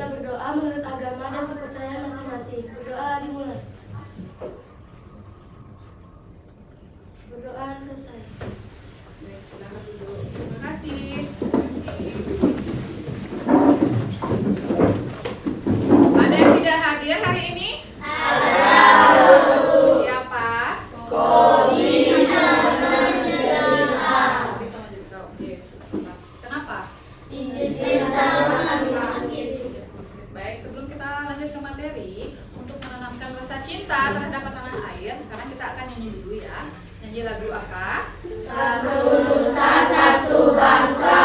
kita berdoa menurut agama dan kepercayaan masing-masing. Berdoa dimulai. Berdoa selesai. Baik, silakan duduk. Terima kasih. Ada yang tidak hadir hari ini? Ada. Siapa? Kobi sama Jedra. Kobi sama Jedra. Oke. Kenapa? Baik, sebelum kita lanjut ke materi, untuk menanamkan rasa cinta terhadap tanah air, sekarang kita akan nyanyi dulu ya. Nyanyi lagu apa? Satu nusa, satu bangsa.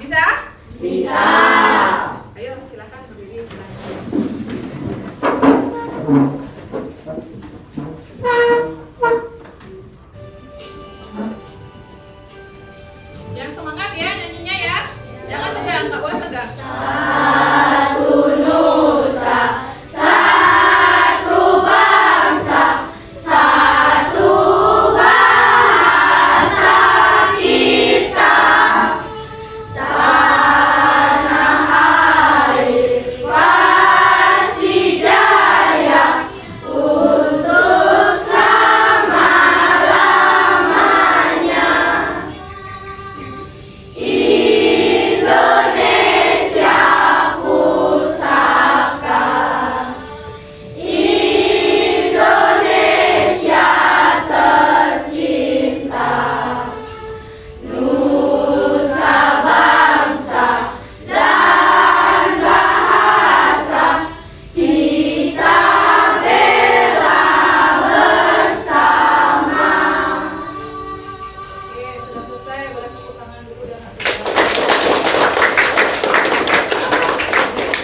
Bisa? Bisa. Ayo silakan berdiri. Yang semangat ya nyanyinya ya. Jangan tegang, nggak boleh tegang. Satu nusa, satu bangsa, satu bahasa kita. Tanah air pasti jaya untuk selama-lamanya. Indonesia pusaka, Indonesia tercinta, nusa bangsa dan bahasa kita bela bersama. Oke, sudah selesai. Boleh tepuk tangan dulu dan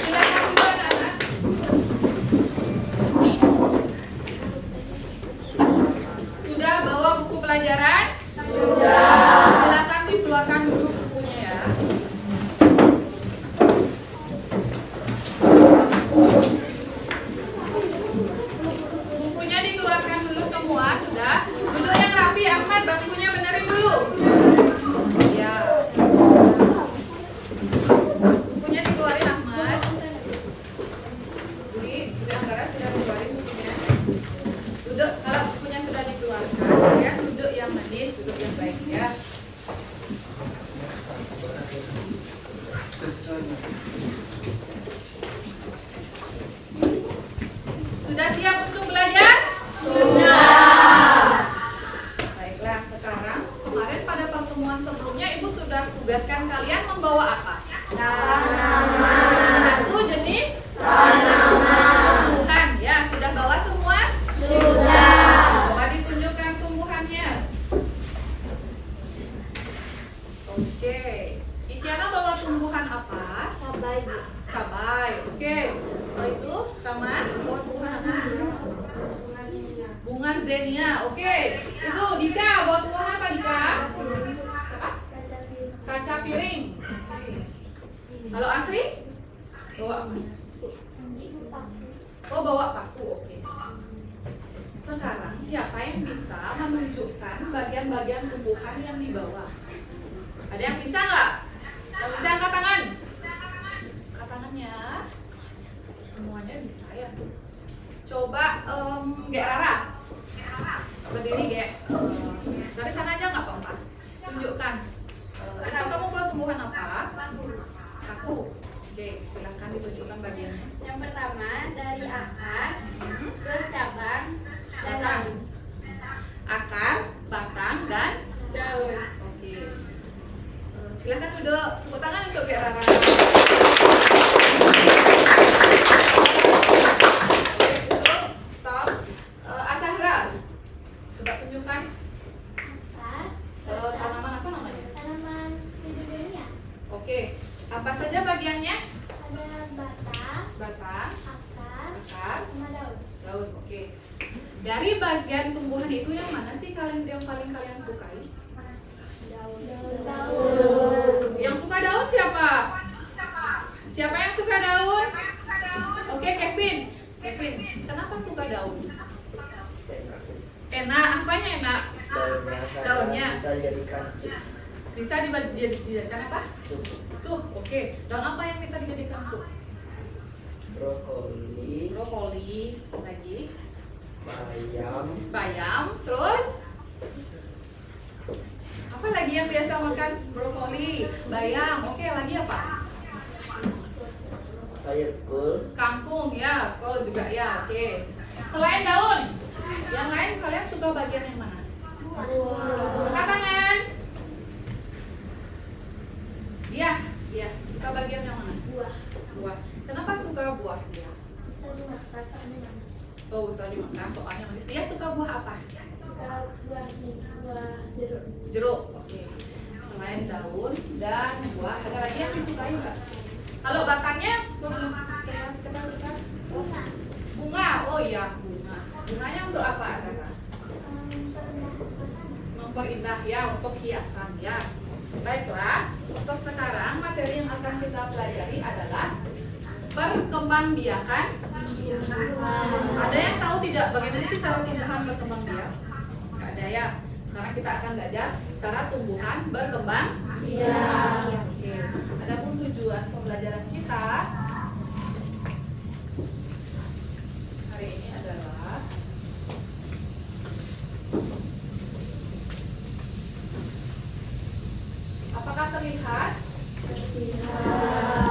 silakan dulu anak-anak. Sudah bawa buku pelajaran? Sudah. Silakan dikeluarkan dulu bukunya ya. Bukunya dikeluarkan dulu semua, sudah. Duduk yang rapi, Ahmad, bangkunya benerin dulu. Ya. Bukunya dikeluarin, Ahmad. Budi Anggara sudah dikeluarin bukunya. Duduk, kalau bukunya sudah dikeluarkan, ya duduk yang manis, duduk yang baik ya. Sudah siap untuk belajar? Sudah. Baiklah, sekarang kemarin pada pertemuan sebelumnya Ibu sudah tugaskan kalian membawa apa? Tanaman. Satu jenis Tanaman. tumbuhan ya, sudah bawa semua? Sudah. Coba ditunjukkan tumbuhannya. Oke. Isyana bawa tumbuhan apa? Cabai. Cabai. Oke. Oh itu Rama bawa tumbuhan apa? Bunga zenia. Oke. Itu Dika bawa tumbuhan apa Dika? Apa? Kaca piring. Halo Asri? Bawa apa? Oh bawa paku. Oke. Sekarang siapa yang bisa menunjukkan bagian-bagian tumbuhan yang dibawa? Ada yang bisa nggak? Yang bisa angkat tangan? Angkat tangannya. Semuanya bisa ya. Coba Gek Rara. Berdiri Gek. Dari sana aja nggak apa-apa. Tunjukkan. Itu kamu bawa tumbuhan apa? Paku. Oke, silahkan ditunjukkan bagiannya. Yang pertama dari akar, terus cabang, dan daun. Akar, batang, dan Daun. oke. Silahkan duduk. Tepuk tangan untuk Gek Rara. Oke, tutup. Stop. Asahra. Coba tunjukkan. Tanaman apa namanya? Tanaman hidroponia. Oke. Apa saja bagiannya? Ada batang, Batang, akar, akar, sama daun. daun. Oke. Dari bagian tumbuhan itu yang mana sih kalian yang paling kalian sukai? Daun. Yang suka daun siapa? Siapa yang suka daun? Oke, Kevin. Kevin, kenapa suka daun? Enak, apanya enak? Daunnya. Bisa dijadikan sup. Bisa dijadikan apa? Sup. Sup. Oke. Daun apa yang bisa dijadikan sup? brokoli, brokoli, lagi bayam, terus apa lagi yang biasa makan? Brokoli, bayam, oke, lagi apa? sayur kol, Kangkung, ya, kol juga ya, oke. Selain daun, yang lain kalian suka bagian yang mana? Angkat tangan. Iya, suka bagian yang mana? Buah. Kenapa suka buah dia? Bisa dimakan soalnya manis. Oh, bisa dimakan soalnya manis. Dia suka buah apa? Suka buah jeruk. Jeruk, oke. Selain daun dan buah, ada lagi yang disukai nggak? Kalau batangnya, siapa suka? Bunga, oh iya bunga. Bunganya untuk apa, Sarah? Memperindah ya, untuk hiasan ya. Baiklah, untuk sekarang materi yang akan kita pelajari adalah perkembangbiakan. Ada yang tahu tidak bagaimana sih cara tumbuhan berkembang biak? Nggak ada ya. Sekarang kita akan belajar cara tumbuhan berkembang biak. Oke. Adapun tujuan pembelajaran kita hari ini adalah apakah terlihat?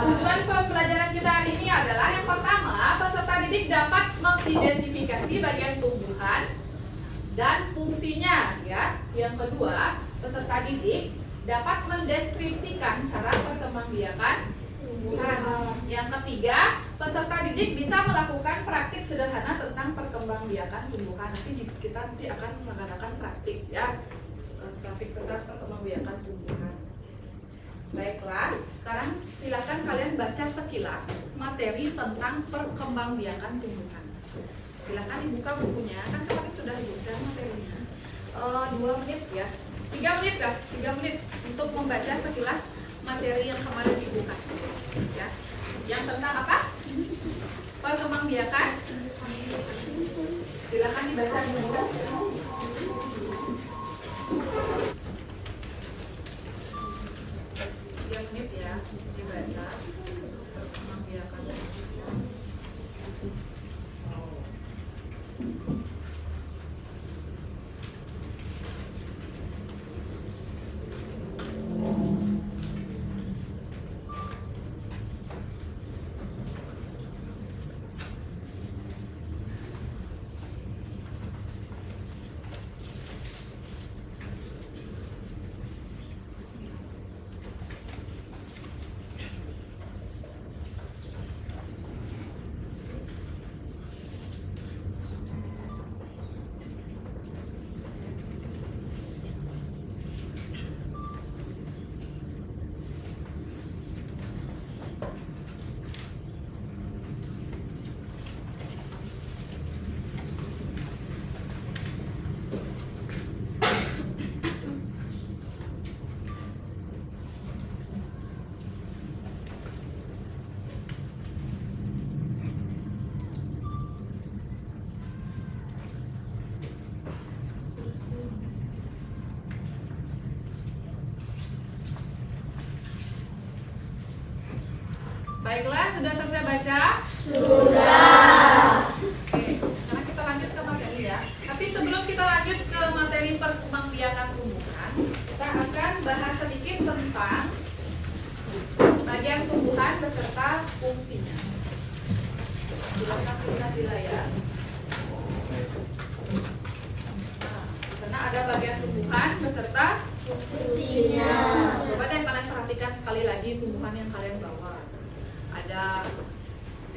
Tujuan pembelajaran kita hari ini adalah yang pertama, peserta didik dapat mengidentifikasi bagian tumbuhan dan fungsinya ya. Yang kedua, peserta didik dapat mendeskripsikan cara perkembangbiakan tumbuhan. Yang ketiga, peserta didik bisa melakukan praktik sederhana tentang perkembangbiakan tumbuhan. Nanti kita akan mengadakan praktik ya. Praktik tentang perkembangbiakan tumbuhan. Baiklah, sekarang silakan kalian baca sekilas materi tentang perkembangbiakan tumbuhan. Silakan dibuka bukunya, kan kemarin sudah ibu share materinya. 2 menit ya, 3 menit kah? 3 menit untuk membaca sekilas materi yang kemarin ibu kasih ya. Yang tentang apa? Perkembangbiakan. Silakan dibaca dulu. 3 menit ya, dibaca perkembangbiakan. Baiklah, sudah selesai baca? Sudah. Oke, sekarang kita lanjut ke materi ya. Tapi sebelum kita lanjut ke materi perkembangbiakan tumbuhan, kita akan bahas sedikit tentang bagian tumbuhan beserta fungsinya. Silakan lihat di layar. Nah, di sana ada bagian tumbuhan beserta Fungsinya. Coba deh kalian perhatikan sekali lagi tumbuhan yang kalian bawa. Ada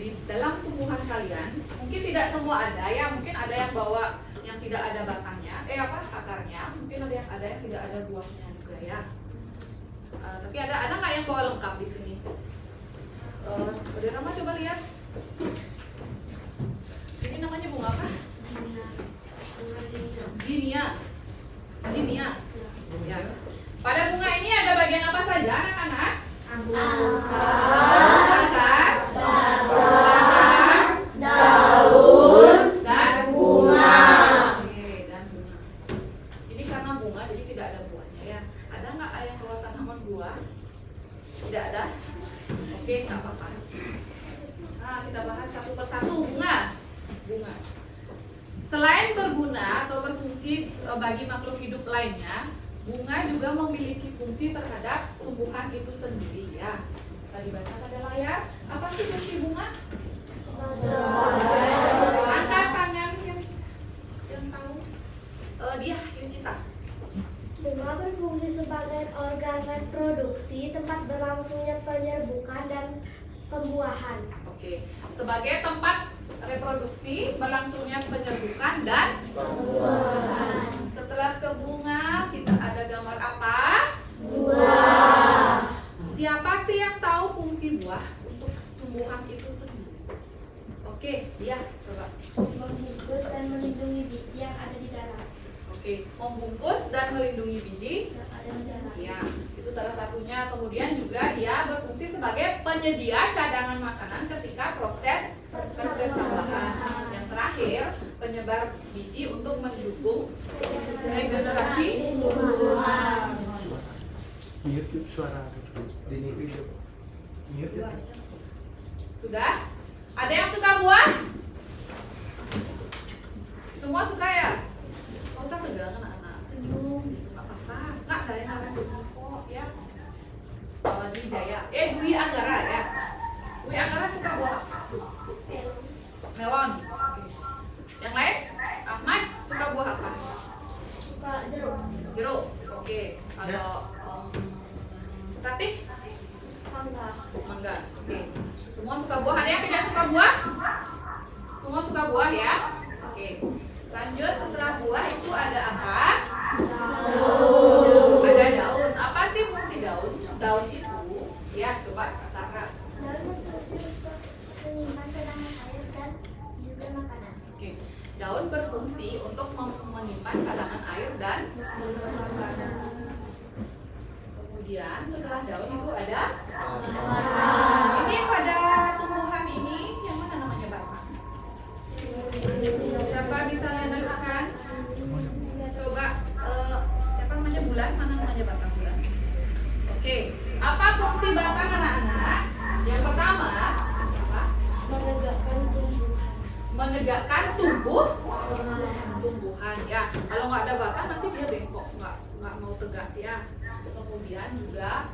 di dalam tumbuhan kalian, mungkin tidak semua ada ya, mungkin ada yang bawa yang tidak ada batangnya, akarnya, mungkin ada yang tidak ada buahnya juga ya. Tapi ada nggak yang bawa lengkap di sini? Udah nama coba lihat. Ini namanya bunga apa? Zinia. Ya. Pada bunga ini ada bagian apa saja anak-anak? Akar, batang, daun, dan bunga. Oke, dan bunga. Ini karena bunga jadi tidak ada buahnya ya. Ada nggak yang bawa tanaman buah? Tidak ada? Oke, nggak apa-apa. Nah, kita bahas satu persatu. Bunga. Bunga. Selain berguna atau berfungsi bagi makhluk hidup lainnya, bunga juga memiliki fungsi terhadap tumbuhan itu sendiri ya. Bisa dibaca pada layar. Apa sih fungsi bunga? Angkat tangan yang tahu. Dia Yucita. Bunga berfungsi sebagai organ reproduksi, tempat berlangsungnya penyerbukan dan pembuahan. Oke, sebagai tempat reproduksi, berlangsungnya penyerbukan dan pembuahan. Setelah ke bunga, kita ada gambar apa? Buah. Siapa sih yang tahu fungsi buah untuk tumbuhan itu sendiri? Oke, dia coba. Membungkus dan melindungi biji yang ada di dalam. Oke, membungkus dan melindungi biji. Yang ada di dalam. Ya, itu salah satunya. Kemudian juga dia berfungsi sebagai penyedia cadangan makanan ketika proses perkecambahan. Yang terakhir, penyebar biji untuk mendukung regenerasi tumbuhan. YouTube suara di video. YouTube. Sudah? Ada yang suka buah? Semua suka ya? Gak usah tegang anak-anak, senyum gitu, gak apa-apa. Nggak, ada yang namanya senyum kok ya. Dwi Jaya, Dwi Anggara ya. Dwi Anggara suka buah apa? Melon. Oke. Yang lain? Ahmad suka buah apa? Suka jeruk. Jeruk. Oke. Kalau Pratik? Mangga. Mangga. Oke. Semua suka buah. Ada yang tidak suka buah? Semua suka buah ya? Oke. Lanjut, setelah buah itu ada apa? Daun. Ada daun. Apa sih fungsi daun? Daun itu, ya coba Kak Sarah. Daun berfungsi untuk menyimpan cadangan air dan juga makanan. Oke. Daun berfungsi untuk menyimpan cadangan air dan makanan. Kemudian setelah daun itu ada ini pada tumbuhan ini yang mana namanya batang? Siapa bisa lanjutkan? Coba siapa namanya bulan? Mana namanya batang bulan? Oke, apa fungsi batang anak-anak? Yang pertama apa? Menegakkan tumbuhan. Menegakkan tumbuhan ya. Kalau nggak ada batang nanti dia bengkok, nggak mau tegak ya. Kemudian juga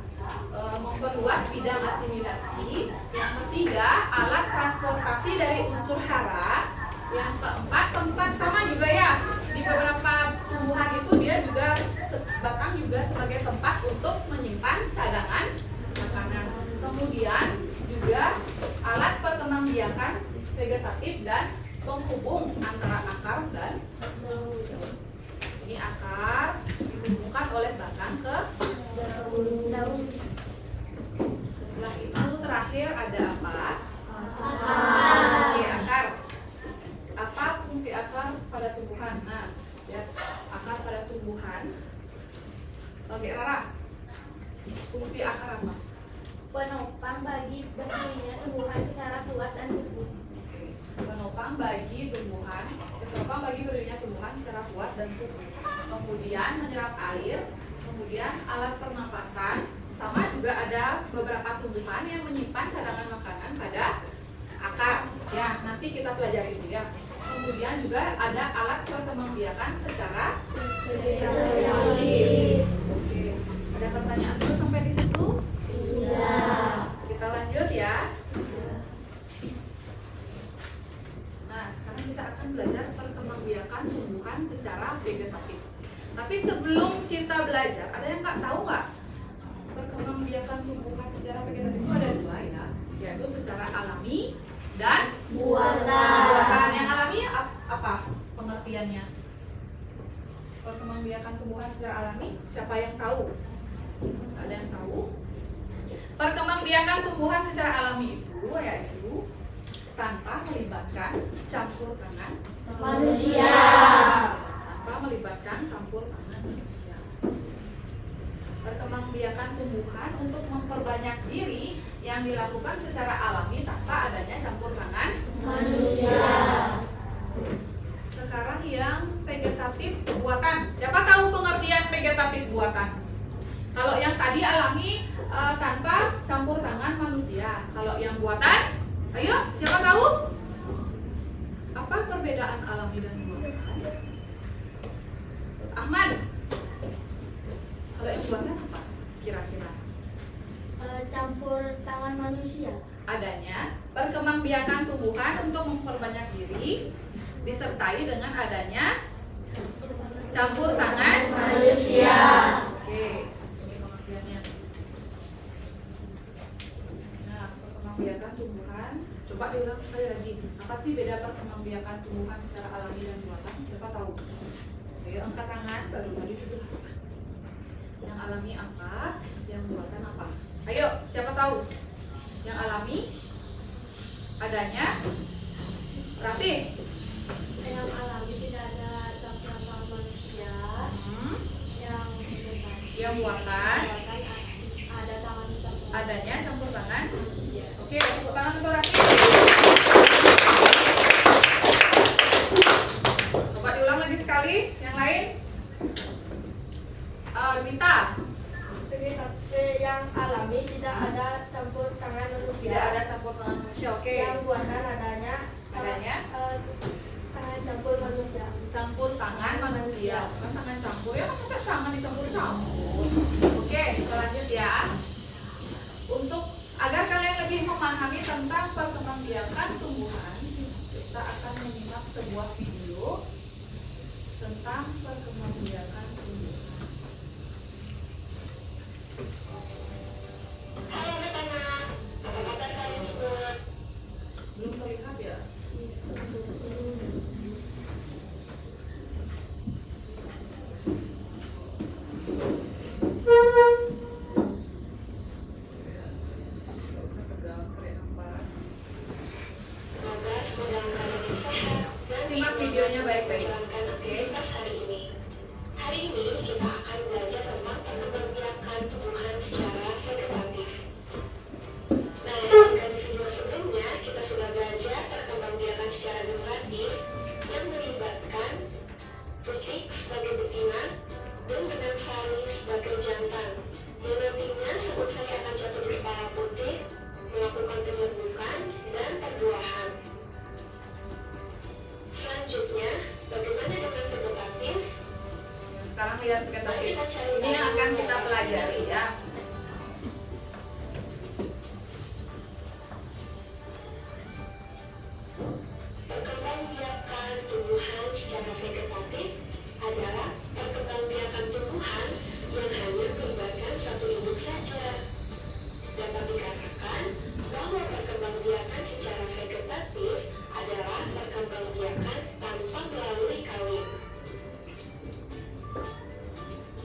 memperluas bidang asimilasi. Yang ketiga, alat transportasi dari unsur hara. Yang keempat, tempat sama juga ya. Di beberapa tumbuhan itu dia juga batang juga sebagai tempat untuk menyimpan cadangan makanan. Kemudian juga alat perkembangbiakan vegetatif dan penghubung antara akar dan daun. Ini akar dihubungkan oleh batang ke daun. Setelah itu terakhir ada apa? Oke, akar. Apa fungsi akar pada tumbuhan? Nah, ya, akar pada tumbuhan. Oke, Rara. Fungsi akar apa? Penopang bagi berdirinya tumbuhan secara kuat dan teguh. Penopang bagi berdirinya tumbuhan secara kuat dan teguh. Kemudian menyerap air, kemudian alat pernapasan, sama juga ada beberapa tumbuhan yang menyimpan cadangan makanan pada akar. Ya, nanti kita pelajari itu ya. Kemudian juga ada alat perkembangbiakan secara vegetatif. Oke. Ada pertanyaan dulu sampai di situ? Iya. Kita lanjut ya. Nah, sekarang kita akan belajar perkembangbiakan tumbuhan secara vegetatif. Tapi sebelum kita belajar, ada yang nggak tahu nggak? Perkembangbiakan tumbuhan secara vegetatif itu ada dua ya, yaitu secara alami dan buatan. Yang alami apa pengertiannya? Perkembangbiakan tumbuhan secara alami, siapa yang tahu? Ada yang tahu? Perkembangbiakan tumbuhan secara alami itu yaitu tanpa melibatkan campur tangan Manusia. Tanpa melibatkan campur tangan manusia. Perkembangbiakan tumbuhan untuk memperbanyak diri yang dilakukan secara alami tanpa adanya campur tangan Manusia. Sekarang yang vegetatif buatan. Siapa tahu pengertian vegetatif buatan? Kalau yang tadi alami tanpa campur tangan manusia. Kalau yang buatan Ayo, siapa tahu? Apa perbedaan alami dan buatan? Ahmad. Kalau yang buatan apa? Kira-kira? Campur tangan manusia. Adanya perkembangbiakan tumbuhan untuk memperbanyak diri disertai dengan adanya campur tangan Manusia. Oke, ini pengertiannya. Nah, perkembangbiakan tumbuhan. Coba diulang sekali lagi. Apa sih beda perkembangbiakan tumbuhan secara alami dan buatan? Siapa tahu? Oke, angkat tangan baru tadi dijelaskan. Yang alami apa? Yang buatan apa? Ayo, siapa tahu? Yang alami adanya berarti Yang alami tidak ada campur tangan manusia. yang buatan Ada tangan campur. adanya campur tangan. Oke, tepuk tangan untuk Rati. Coba diulang lagi sekali. Yang lain? Minta. Yang alami tidak ada campur tangan manusia. Tidak ada campur tangan manusia. Oke. Yang buatan adanya tangan campur manusia. Campur tangan manusia. Bukan tangan campur ya, masa tangan dicampur-campur. Oke, kita lanjut ya. Untuk agar kalian lebih memahami tentang perkembangbiakan tumbuhan, kita akan menyimak sebuah video tentang perkembangbiakan tumbuhan. Halo anak-anak, apa kabar kalian semua? Belum terlihat ya? Gak usah tegang, tarik nafas. Semoga semua dalam keadaan yang sehat dan Simak bisa videonya baik-baik. menjalankan aktivitas hari ini. Hari ini kita akan belajar tentang perkembangbiakan tumbuhan secara vegetatif. Nah, jika di video sebelumnya kita sudah belajar perkembangbiakan secara vegetatif yang melibatkan putih sebagai betina dan dengan sari sebagai jantan. Yang nantinya sebut saya akan jatuh di kepala putih, melakukan penyerbukan dan perbuahan. Selanjutnya, bagaimana dengan vegetatif? Sekarang lihat vegetatif. Ini yang akan kita pelajari ya. Perkembangbiakan tumbuhan secara vegetatif adalah perkembangbiakan tumbuhan yang hanya melibatkan satu induk saja. Dapat dikatakan bahwa perkembangbiakan secara vegetatif adalah perkembangbiakan tanpa melalui kawin.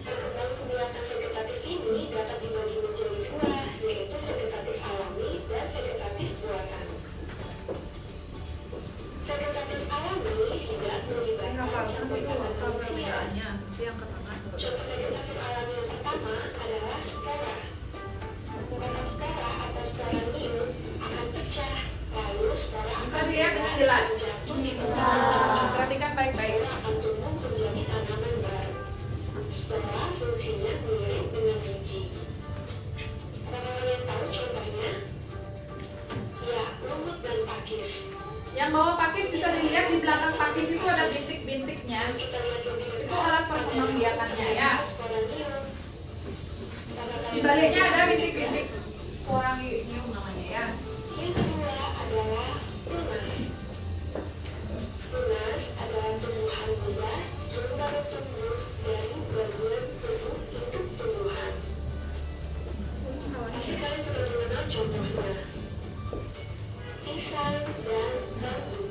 Perkembangbiakan vegetatif ini dapat dibagi menjadi dua, yaitu vegetatif alami dan vegetatif buatan. Vegetatif alami tidak melibatkan Hafalkan campur itu tangan apa manusia. perbedaannya. Itu yang ke tengah. Contoh vegetatif alami yang pertama adalah spora. Batang spora atau sporanium akan pecah, lalu spora Bisa akan dilihat dengan berubah jelas? menjadi spora. Perhatikan baik-baik. Spora akan tumbuh menjadi tanaman baru. Spora fungsinya mirip dengan biji. Apakah kalian tahu contohnya? Ya, lumut dan pakis. Yang bawah pakis bisa dilihat di belakang pakis itu ada bintik-bintiknya. Kita lihat lebih dekat. Itu alat perkembangbiakannya ya. Sporanium. Di baliknya ada bintik-bintik sporanium namanya ya. Yang kedua adalah tunas. Tunas adalah tumbuhan muda yang baru tumbuh dari bagian tubuh induk tumbuhan. Pasti kalian sudah mengenal contohnya. Pisang dan bambu.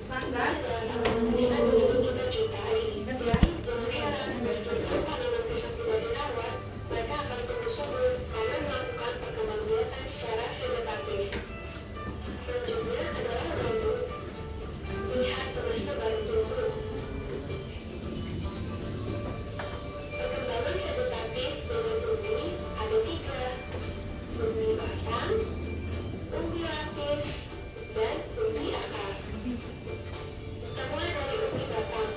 Sanggar. Pisang disebut juga jutai. Ingat ya. Dan sekarang, meskipun tanaman pisang tidak dirawat, mereka akan tumbuh subur karena melakukan perkembangbiakan secara vegetatif. Selanjutnya adalah bambu. Lihat tunasnya baru tumbuh. Perkembangan vegetatif dengan umbi ada tiga: umbi batang, umbi lapis, dan umbi akar. Kita mulai dari umbi batang.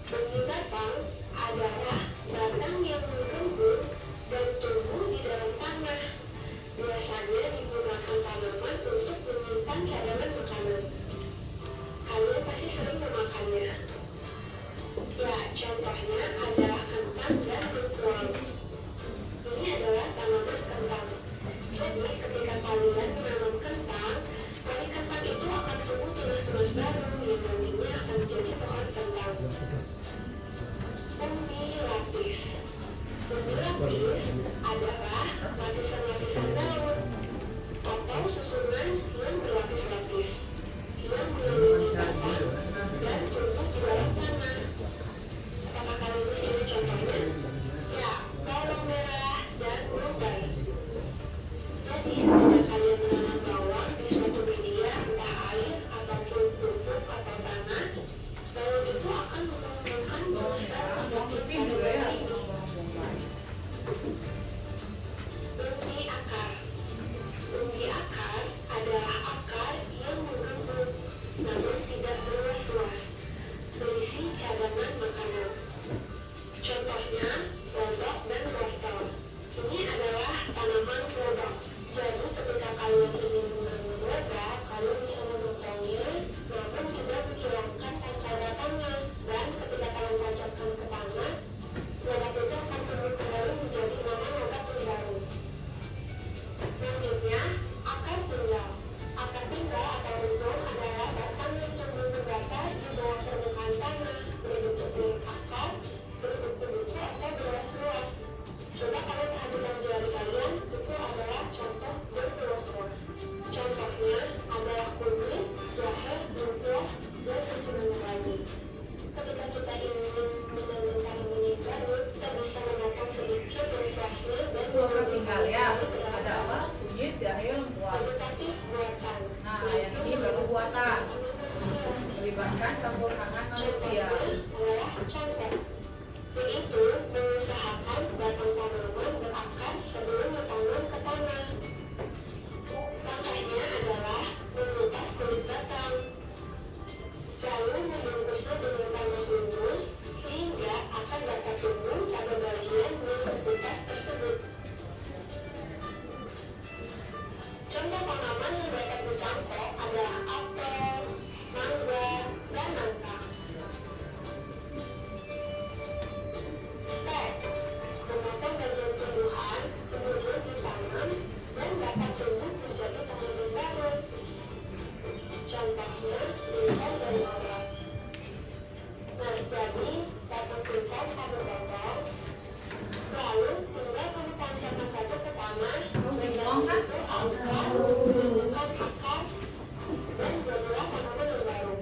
Umbi batang adalah batang yang menggembur dan tumbuh di dalam tanah. Biasanya digunakan tanaman untuk Ya, contohnya adalah kentang dan bengkuang. Ini adalah tanaman kentang. Jadi, ketika kalian menanam kentang, dari kentang itu akan tumbuh tunas-tunas baru yang nantinya akan menjadi pohon kentang. Umbi lapis. Umbi lapis adalah lapisan-lapisan daun atau susunan yang berlapis-lapis yang mengelilingi batang dan tumbuh di bawah tanah. Apakah kalian di sini contohnya? Ya, bawang merah dan bombay. Jadi, ketika kalian menanam bawang di suatu media, entah air ataupun pupuk atau tanah, bawang itu akan mengembangkan Bawang merah, bawang putih juga ya, sama bawang bombay. umbi akar. Umbi akar adalah akar yang menggembur, namun tidak berluas-luas, berisi cadangan makanan. Contohnya, lodok dan wortel. Ini adalah tanaman lodok. Jadi, ketika kalian ingin menanam lodok, kalian bisa memotongnya, namun tidak menghilangkan pacar batangnya. Dan ketika kalian tancapkan ke tanah, lodok itu akan tumbuh kembali menjadi nama lodok yang baru. Selanjutnya, akar tunggal. Akar tunggal atau rhizome adalah batang yang cenderung terbatas di bawah permukaan tanah, berbentuk bulat akar, berkuku-kuku atau berluas-luas. Coba kalian perhatikan jari kalian, itu adalah contoh berluas-luas. Contohnya adalah kunyit, jahe, lengkuas, dan susunan lagi. Ketika kita ingin menanam tanaman yang baru, kita bisa memotong sedikit dari flashnya dan Itu akar tunggal ya. Ada apa? Kunyit, jahe, lengkuas. tapi buatan. Nah, yang ini baru buatan. Melibatkan campur tangan manusia. Adalah cangkok, yaitu mengusahakan batang tanaman berakar sebelum ditanam ke tanah. Langkahnya adalah mengupas kulit batang, lalu membungkusnya dengan tanah bungkus sehingga akan dapat tumbuh pada bagian yang terkupas tersebut. Contoh tanaman yang dapat dicangkok adalah apel, mangga, dan nangka. Step: memotong bagian tumbuhan, kemudian ditanam dan dapat tumbuh menjadi tanaman baru. Contohnya singkong dan bawang. Nah, jadi batang singkong kamu potong, lalu tinggal kamu tancapkan saja ke tanah. Oh, singkong kan? Menumbuhkan akar dan jadilah tanaman yang baru.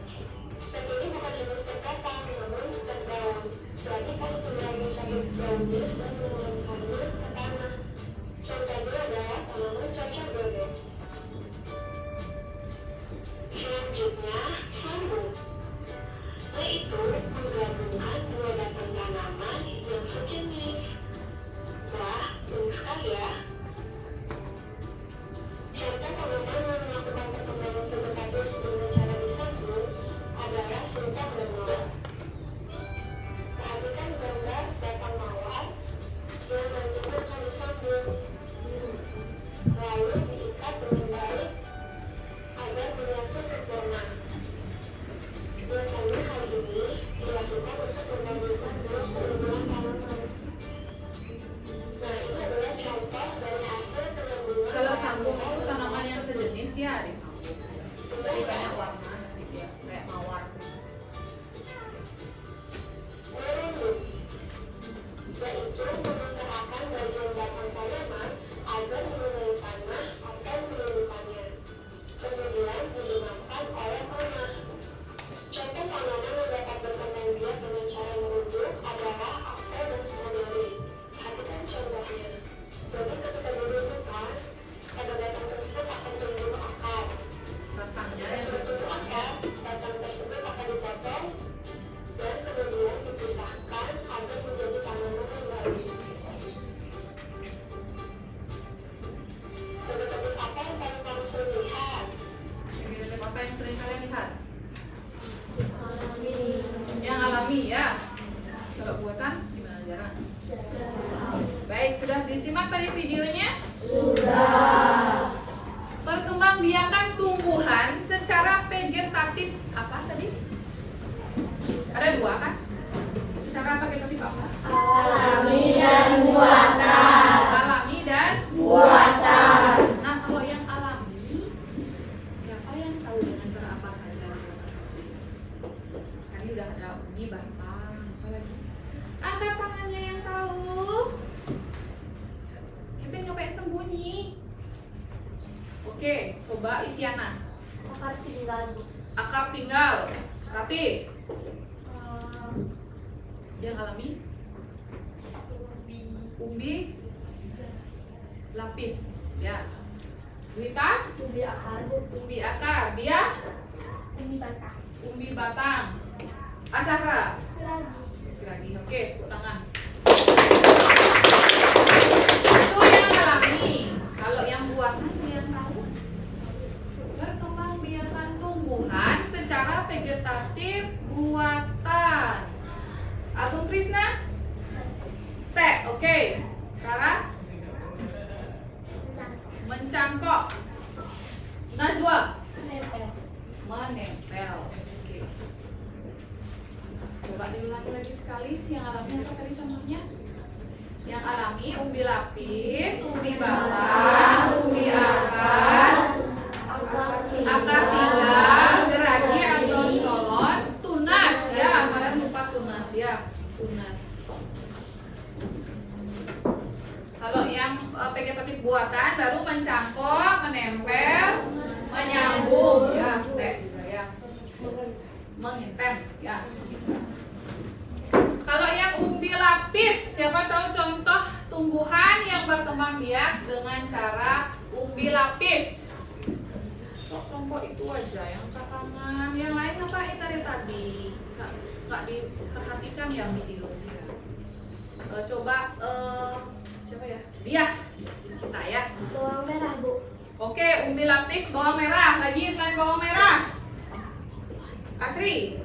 Step ini bukan hanya step batang, namun step daun. Jadi kamu tinggal mencabut daunnya dan menanamkannya ke tanah. Contohnya adalah tanaman cocok bebek. Selanjutnya, sambung, yaitu menggabungkan dua batang tanaman yang sejenis. Wah, unik sekali ya. Contoh tanaman yang melakukan perkembangan vegetatif dengan cara disambung adalah singkong dan mawar. Perhatikan gambar batang mawar yang nantinya akan disambung, lalu diikat dengan baik agar menyatu sempurna. Biasanya hal ini dilakukan untuk menggabungkan dua keunggulan tanaman. Nah, ini adalah contoh dari hasil penggabungan. Kalau sambung itu tanaman yang sejenis ya disambung. Jadi banyak warna nanti dia kayak mawar. Merunduk, yaitu mengusahakan bagian batang tanaman agar mengenai tanah atau menundukkannya, kemudian didiamkan oleh tanah. Contoh tanaman yang dapat berkembang biak dengan cara merunduk adalah apel dan stroberi. Perhatikan contohnya. Jadi ketika dirundukkan, pada batang tersebut akan tumbuh akar. Batangnya Jika yang sudah tumbuh akar, batang tersebut akan dipotong dan kemudian dipisahkan agar menjadi tanaman yang baru. Bentuk-bentuk apa yang paling kamu sering lihat? Bentuk apa yang sering kalian lihat? Alami. Yang alami ya. Kalau buatan gimana jarang? Baik, sudah disimak tadi videonya? Sudah. Perkembangbiakan tumbuhan secara vegetatif apa tadi? Ada dua kan? apa? Alami dan buatan. Alami dan Buatan. Nah, kalau yang alami, siapa yang tahu dengan cara apa saja? Tadi udah ada Umi, Batang, apa lagi? Angkat tangannya yang tahu. Kevin ngapain sembunyi? Oke, coba Isyana. Akar tinggal. Akar tinggal. Rati, yang alami? Umbi, lapis. Ya. Wita? Ubi akar. Umbi akar. Dia? Ubi batang. Umbi batang. Asahra? Lagi. Lagi. Oke, tepuk tangan. Itu yang alami. Kalau yang buatan yang tahu? Perkembangbiakan tumbuhan secara vegetatif buatan. Agung Krisna? Stek. Oke. Sarah? Mencangkok. Najwa? Nempel. Menempel. Oke. Coba diulangi lagi sekali. Yang alami apa tadi contohnya? Yang alami umbi lapis, umbi batang, umbi akar, akar tinggal, geragi atau stolon, tunas. Ya, kalian lupa tunas ya. Tunas. Kalau yang vegetatif buatan baru mencangkok, menempel, menyambung, ya, stek juga ya. Mengetem, ya. Kalau yang umbi lapis, siapa tahu contoh tumbuhan yang berkembang biak dengan cara umbi lapis? Kelompok itu aja yang angkat tangan, yang lain ngapain dari tadi? Nggak diperhatikan ya videonya. Coba siapa ya? Dia, Cita ya. Bawang merah, Bu. Oke, umbi lapis bawang merah. Lagi selain bawang merah. Asri.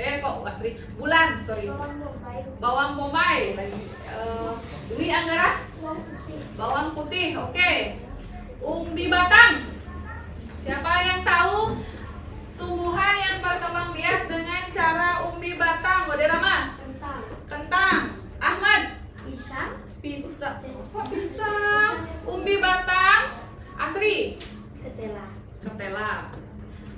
Kok Asri? Bulan, sorry. Bawang bombay. Bawang bombay. Lagi. Dwi Anggara. Bawang putih. Bawang putih. Oke. Umbi batang. Siapa yang tahu tumbuhan yang berkembang biak dengan cara umbi batang? Bode Rama. Kentang. Kentang. Ahmad. Pisang. Pisang. Kok pisang? Umbi batang. Asri. Ketela. Ketela.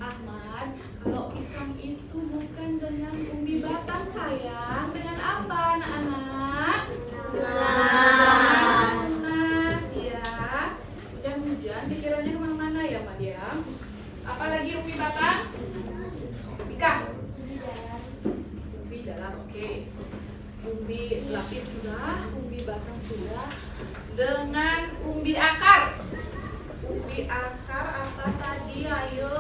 Ahmad, kalau pisang itu bukan dengan umbi batang sayang, dengan apa anak-anak? Tunas ya. Hujan-hujan pikirannya kemana-mana ya Mbak Dia. Apalagi umbi batang? Bika. Umbi dalam, oke. Umbi lapis sudah, umbi batang sudah. Dengan umbi akar. Umbi akar apa tadi? Ayo.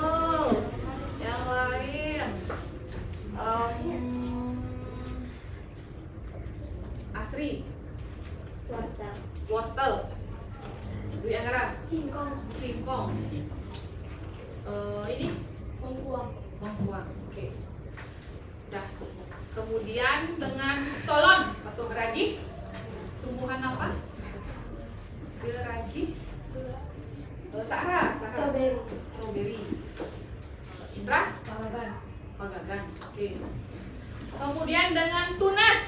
Yang lain. Asri. Wortel. Wortel. Dwi Anggara. Singkong. Singkong. Ini Bengkuang. bengkuang. Oke. Udah cukup. Kemudian dengan stolon atau geragi. Tumbuhan apa? Geragi. Sarah. Strawberry. Strawberry. Indra? Pagagan. Oke. Kemudian dengan tunas.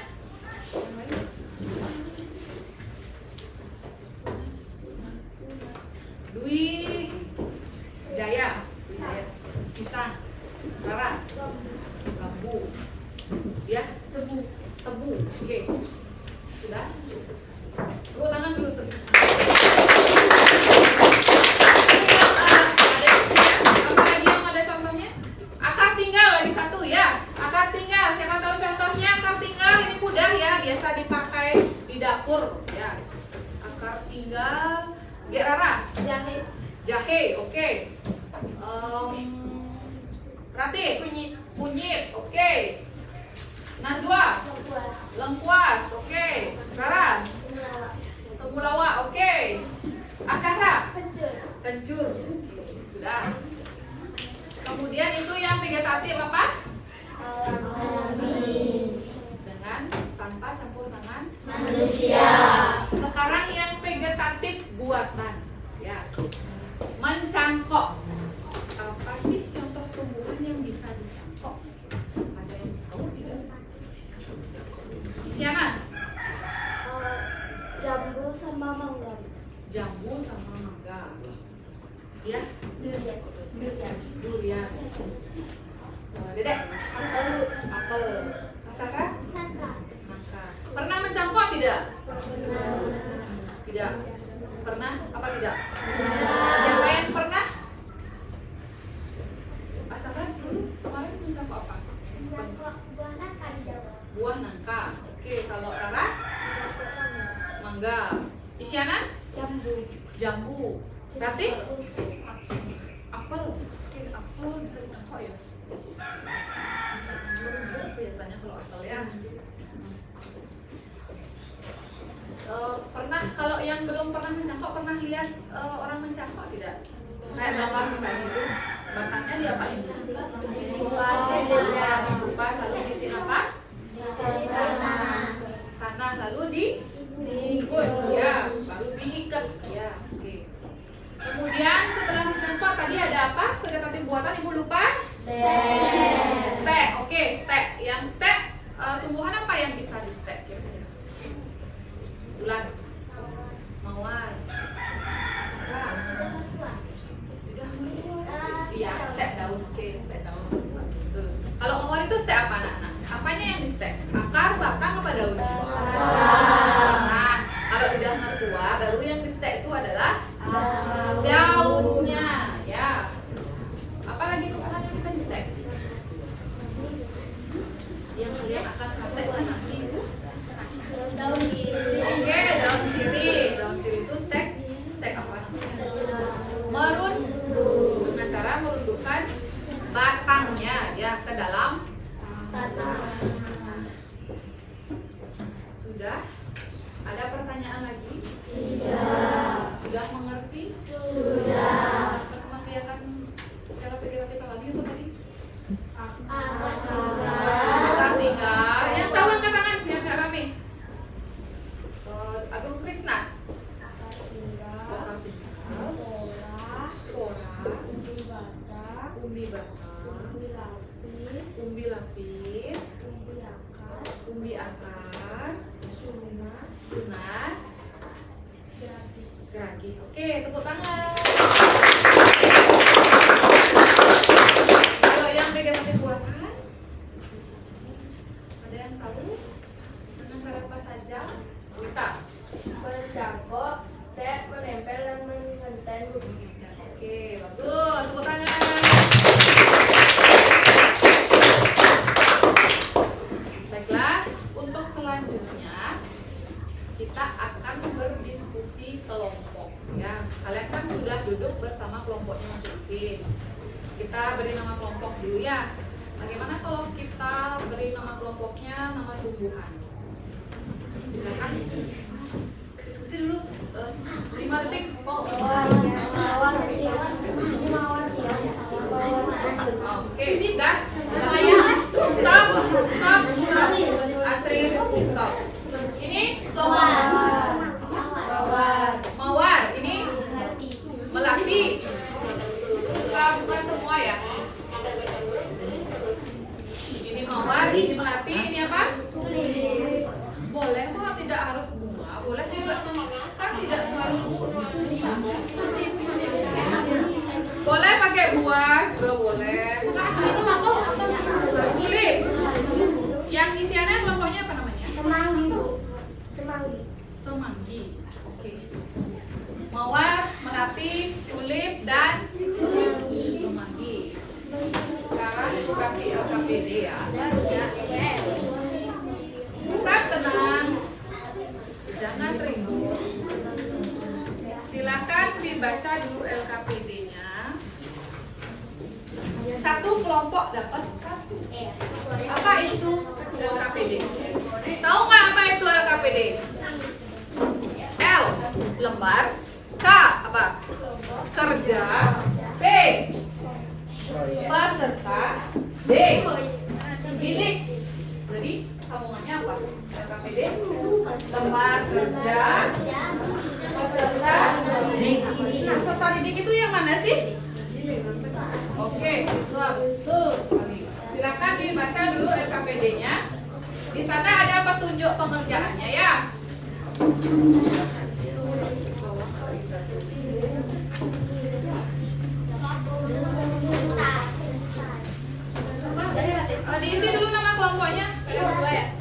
Dwi Jaya. Pisang. Rara. Bambu. Ya. Tebu. Oke. Sudah? Tepuk tangan dulu tuh. Apalagi yang ada contohnya? Akar tinggal lagi satu ya. Akar tinggal. Siapa tahu contohnya akar tinggal? Ini mudah ya. Biasa dipakai di dapur ya. Akar tinggal. Rara. Jahe. Jahe. Oke. Rati. Kunyit. Oke. Najwa. Lengkuas. Lengkuas. Oke. Rara. Temulawak. Temulawak. Oke. Asahra. Kencur. Kencur. Sudah. Kemudian itu yang vegetatif apa? Alami. Dengan tanpa campur tangan Manusia. Sekarang yang vegetatif buatan. Ya. Mencangkok. Apa sih contoh tumbuhan yang bisa dicangkok? Ada yang tahu tidak? tidak? Tidak. Pernah apa tidak? Siapa yang pernah? Asalkan dulu kemarin mencangkok apa? Buah nangka dijawab. Buah nangka. Oke, kalau Rara? Mangga. Isyana? Jambu. Berarti? Apel. Oke, apel bisa disangkok ya? Biasanya kalau apel ya. Pernah, kalau yang belum pernah mencangkok, pernah lihat orang mencangkok tidak? Kayak gambar tadi itu, batangnya diapain? Dikupas, lalu diisi apa? Tanah, lalu dibungkus, ya, baru diikat, ya, oke. Kemudian setelah mencangkok tadi ada apa? Vegetatif buatan, ibu lupa? Stek, oke, stek. Yang stek, tumbuhan apa yang bisa di stek? Bulan, mawar, udah iya, stek daun, oke, stek daun. Tuh. Kalau mawar itu stek apa anak-anak? Apanya yang di stek? Akar, batang, apa daun? Nah, kalau udah mertua, baru yang di stek itu adalah daunnya, ya. Apalagi tumbuhan yang bisa di stek? Yang kalian akan praktekkan nanti itu Daun sirih. oke, daun sirih. Daun sirih itu stek apa namanya? Merunduk. Dengan cara merundukkan batangnya ya ke dalam tanah. Sudah? Ada pertanyaan lagi? Tidak. Sudah mengerti? Sudah. Membiarkan secara vegetatif alami apa tadi? Akar Tiga. Yang tahu angkat tangan biar nggak rame. Agung Krisna. Spora, umbi batang, umbi lapis, umbi akar, tunas, geragi. Oke, tepuk tangan. Kalau yang vegetatif buatan, ada yang tahu dengan cara apa saja? Kita. Mencangkok, stek, menempel dan mengentai. Oke, bagus. Tepuk tangan. Baiklah, untuk selanjutnya kita akan berdiskusi kelompok. Ya, kalian kan sudah duduk bersama kelompoknya masing-masing. Kita beri nama kelompok dulu ya. Bagaimana kalau kita beri nama kelompoknya nama tumbuhan? Silakan diskusi dulu 5 detik. Oke, sudah. Stop. Asri, stop. Ini mawar. Ini melati. Bukan semua ya. Ini mawar, ini melati, ini apa? Boleh kok, tidak harus bunga, boleh juga kan tidak selalu bunga. Boleh pakai buah juga boleh. Tulip. Yang isiannya kelompoknya apa namanya? Semanggi. Oke. Mawar, melati, tulip dan semanggi. Sekarang ibu kasih LKPD ya. Tetap tenang, jangan ribut. Silakan dibaca dulu LKPD-nya. Satu kelompok dapat 1. Apa itu LKPD? Tahu nggak apa itu LKPD? L lembar, K apa? Kerja, B peserta, D didik. Jadi sambungannya apa? LKPD lembar kerja, peserta didik itu yang mana sih? Oke, siswa, betul sekali. Silakan dibaca dulu LKPD-nya. Di sana ada petunjuk pengerjaannya ya. Diisi dulu nama kelompoknya. Nama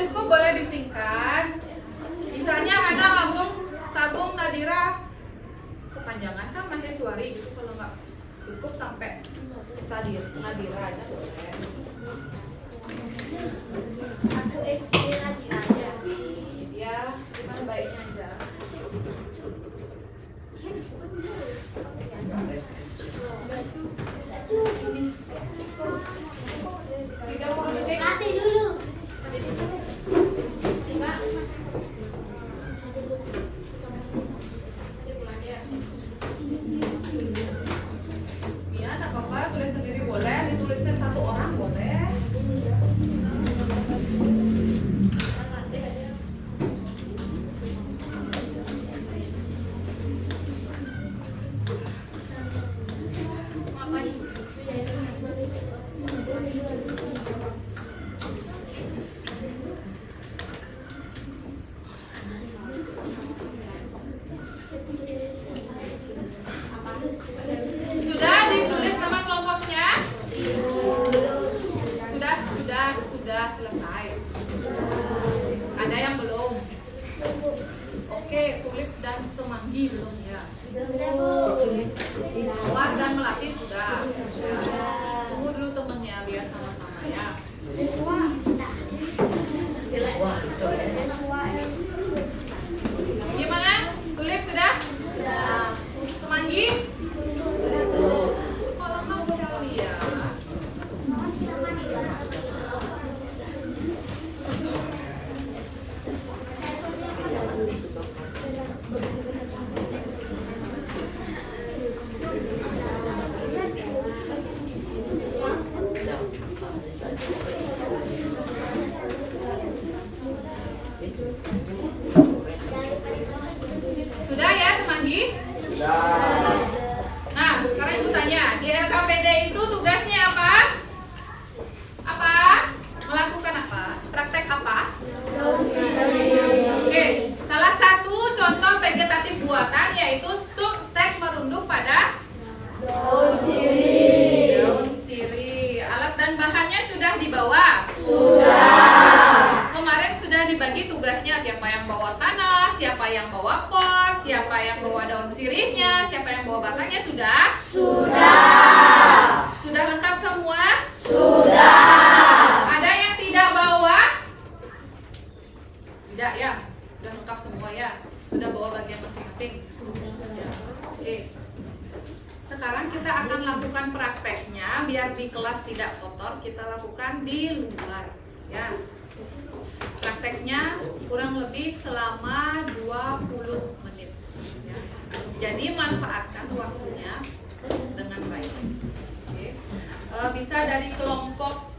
cukup boleh disingkat. Misalnya Hana, Agung, Sagung, Nadira. Kepanjangan kan Maheswari gitu. Kalau nggak cukup sampai Nadira aja boleh. Aku SD Nadira aja. Ya, gimana baiknya aja. 30 detik. Latih dulu. Ya, nggak apa-apa, tulis sendiri boleh, ditulisin satu orang boleh. Sudah ditulis nama kelompoknya? Sudah selesai. Ada yang belum? Oke, tulip dan semanggi belum ya? Mawar dan melati sudah. Tunggu dulu temennya biar sama-sama ya. Gimana? Tulip sudah? Semanggi? Kok lama sekali ya? Sudah ya semanggi? Nah, sekarang ibu tanya, di LKPD itu tugasnya apa? Apa? Melakukan apa? Praktek apa? Oke, salah satu contoh vegetatif buatan yaitu stuk, stek, merunduk pada daun sirih. Alat dan bahannya sudah dibawa? Sudah. Kemarin sudah dibagi tugasnya, siapa yang bawa tanah, siapa yang bawa pot, siapa yang bawa daun sirihnya, siapa yang bawa batangnya, sudah? Sudah. Sudah lengkap semua? Sudah. Ada yang tidak bawa? Tidak ya? Sudah lengkap semua ya? Sudah bawa bagian masing-masing? Oke. Sekarang kita akan lakukan prakteknya biar di kelas tidak kotor, kita lakukan di luar ya. Prakteknya kurang lebih selama 20 menit ya. Jadi manfaatkan waktunya dengan baik. Oke. Bisa dari kelompok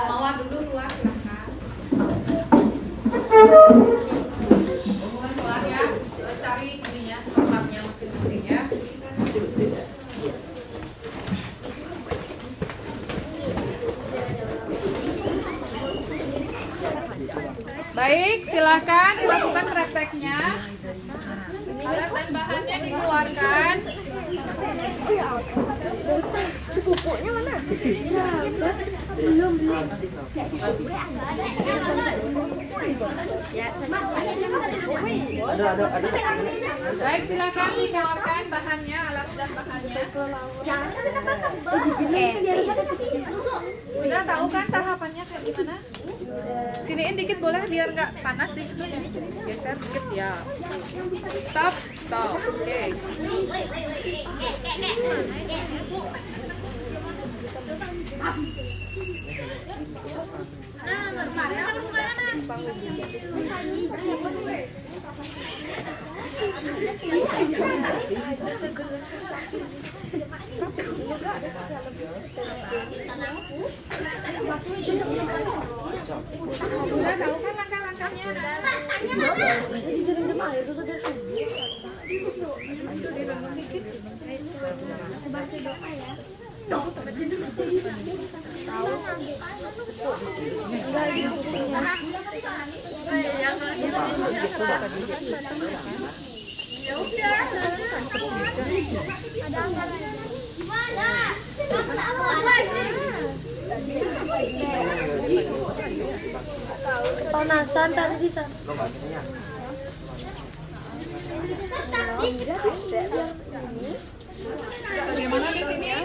mawar dulu keluar, silakan. Keluar ya, cari ininya tempatnya masing-masing ya. Baik, silakan dilakukan prakteknya. Alat dan bahannya dikeluarkan. Pupuknya mana? Belum. Baik, silakan dikeluarkan bahannya, alat dan bahannya. Sudah tahu kan tahapannya kayak gimana? Siniin dikit boleh biar nggak panas di situ, sini geser dikit ya. Stop. Oke. Sudah tahu kan langkah-langkahnya? Ya udah. Gimana? Panasan tadi bisa. Bagaimana di sini ya?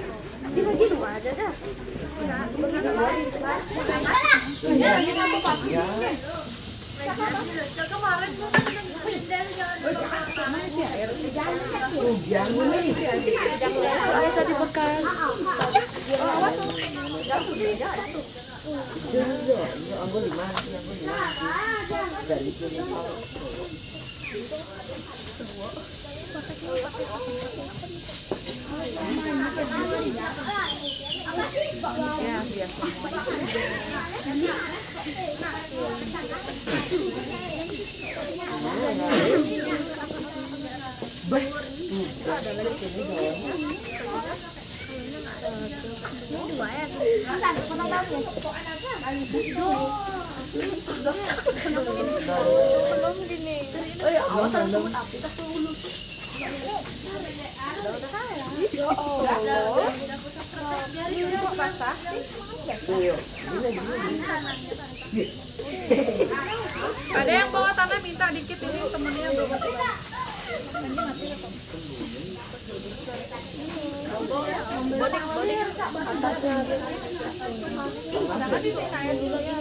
Tadi bekas. Ya, biasa. Ada yang bawa tanah minta dikit ini temennya bawa. Jangan di sini saya dulu ya.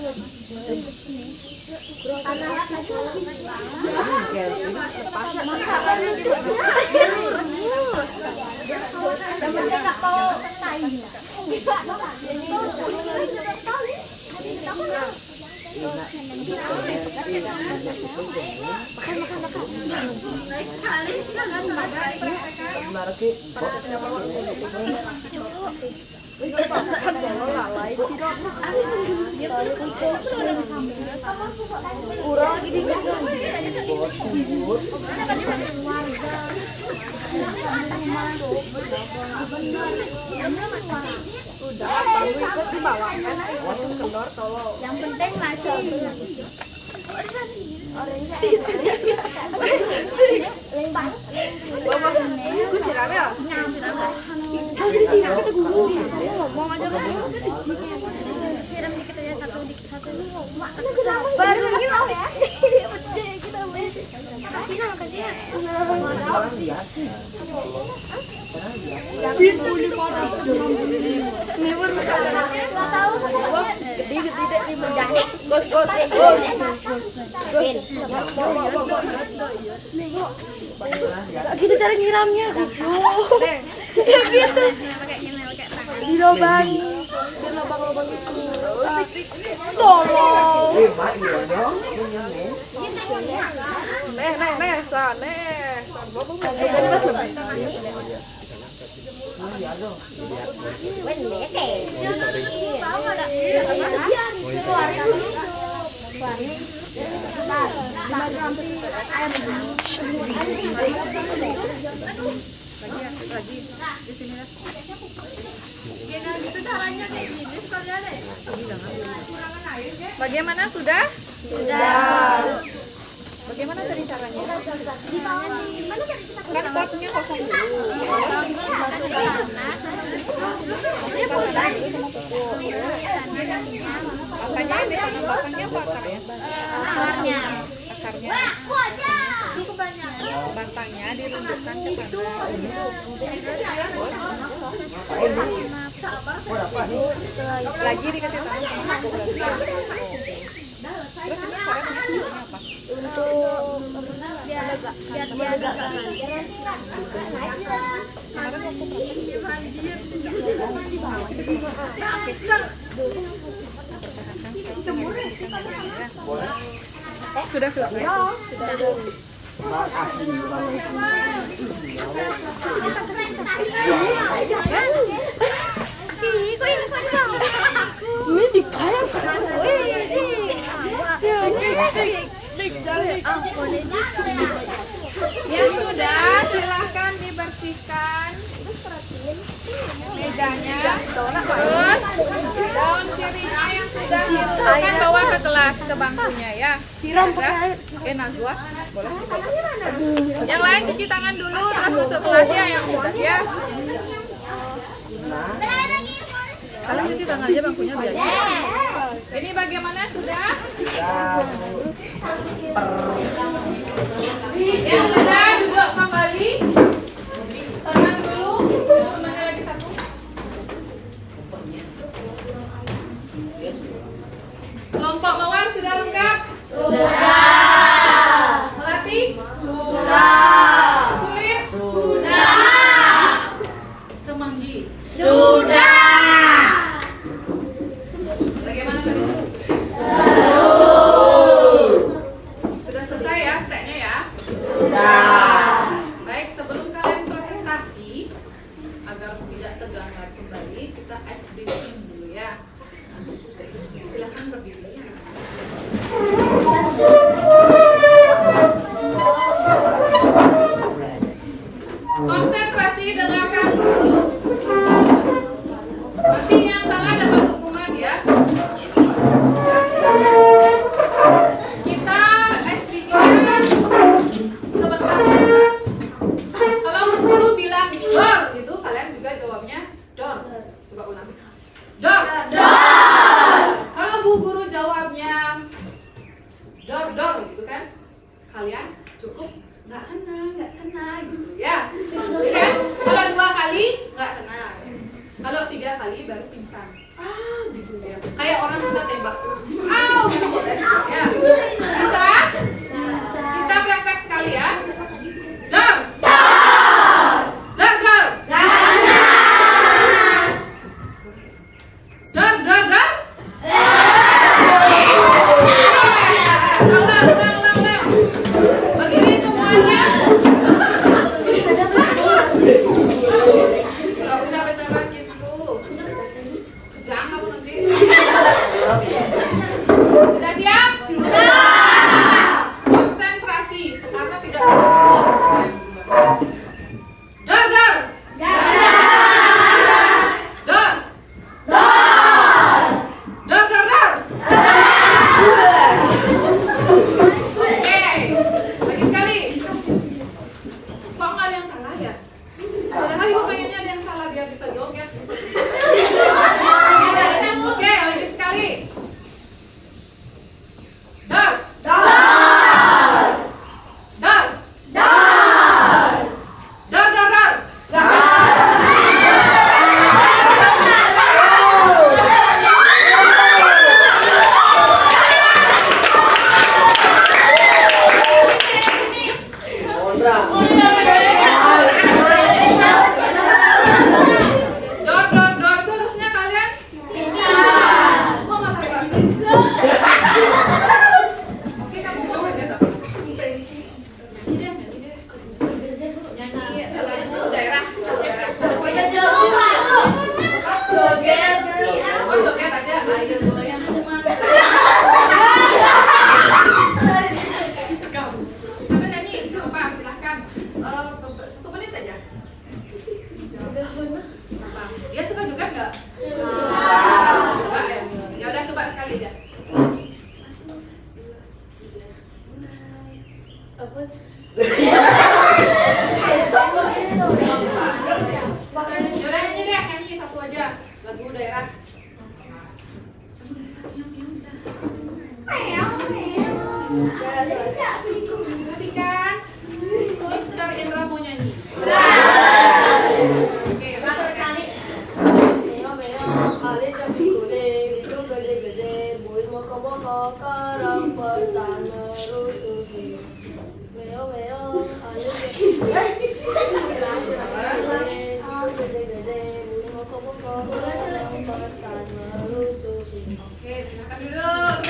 Yang penting nasi. Ngomong aja kan. Siram dikit aja satu baru lagi mau ya. Makasih ya. Gitu cara nyiramnya. Kayak gitu. Di lubang itu. Tolong. Lagi di sini lah. Bagaimana sudah? Sudah. Bagaimana tadi caranya? Kan potnya kosong dulu. Masukkan tanah sama pupuk. Apanya yang ditanam batangnya apa akarnya? Akarnya. Akarnya. Batangnya dirundukkan ke tanah. Lagi dikasih tanah sama pupuk lagi. Terus ini caranya apa? Biar agak sudah selesai. ini dikayak. Yang sudah silahkan dibersihkan mejanya, terus daun sirihnya yang sudah diletakkan bawa ke kelas, ke bangkunya ya. Siram pakai air. Najwa, boleh. Yang lain cuci tangan dulu, terus masuk kelas ya yang sudah ya. Kalian cuci tangan aja bangkunya biar. Ini bagaimana sudah? Yang sudah duduk kembali. Tenang dulu. Temannya lagi satu. Kelompok mawar sudah lengkap? Sudah. Melati? Sudah. Kulit? Sudah. Semanggi? Sudah. Bagaimana tadi seru? Sudah selesai ya steknya ya? Sudah. Baik, sebelum kalian presentasi agar tidak tegang kembali, kita ice breathing dulu ya. Silahkan berdiri. Konsentrasi, dengarkan dulu. Nanti yang salah dapat hukuman ya. Kita ice breathing-nya sebentar saja. Kalau guru bilang dor, itu kalian juga jawabnya dor. Coba ulang. Dor. Kalau bu guru jawabnya dor gitu kan, kalian cukup nggak kena gitu ya. Kan? Kalau 2 kali nggak kena, kalau 3 kali baru pingsan. Gitu ya. Kayak orang kena tembak. Gitu ya. Bisa? Kita praktek sekali ya. Dor. Begini semuanya. Gak usah beneran gitu. Kejang kamu nanti. Sudah siap? Sudah. Konsentrasi karena tidak dia suka juga nggak? Ya udah coba sekali aja. Yaudah nyanyi deh, nyanyi satu aja lagu daerah. Perhatikan, Mister Indra mau nyanyi. Oke, kali jadi kuning, hidung gede-gede, buih moko-moko, kerang pesan merusuki. Meo, kali jadi hidung gede-gede, buih moko-moko, kerang pesan merusuki. Oke, silakan duduk.